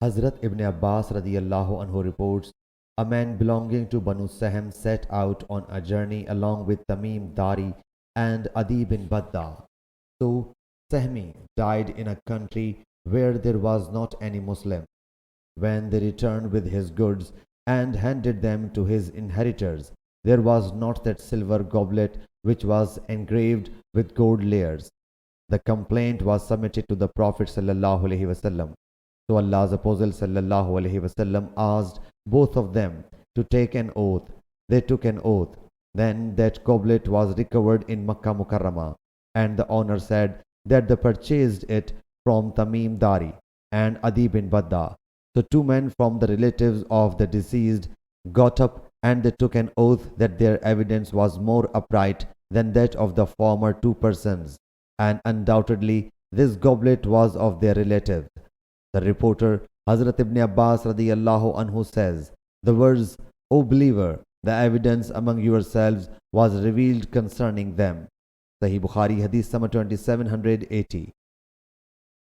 Hazrat Ibn Abbas radiyallahu anhu reports, a man belonging to Banu Sahm set out on a journey along with Tamim Dari and Adi bin Badda. So Sahmi died in a country where there was not any Muslim. When they returned with his goods and handed them to his inheritors, there was not that silver goblet which was engraved with gold layers. The complaint was submitted to the Prophet ﷺ. So Allah's Apostle ﷺ asked both of them to take an oath. They took an oath. Then that goblet was recovered in Makkah Mukarramah, and the owner said that they purchased it from Tamim Dari and Adi bin Badda. So two men from the relatives of the deceased got up and they took an oath that their evidence was more upright than that of the former two persons, and undoubtedly this goblet was of their relative. The reporter Hazrat Ibn Abbas radiyallahu anhu says, the words, O believer, the evidence among yourselves was revealed concerning them. Sahih Bukhari Hadith number 2780.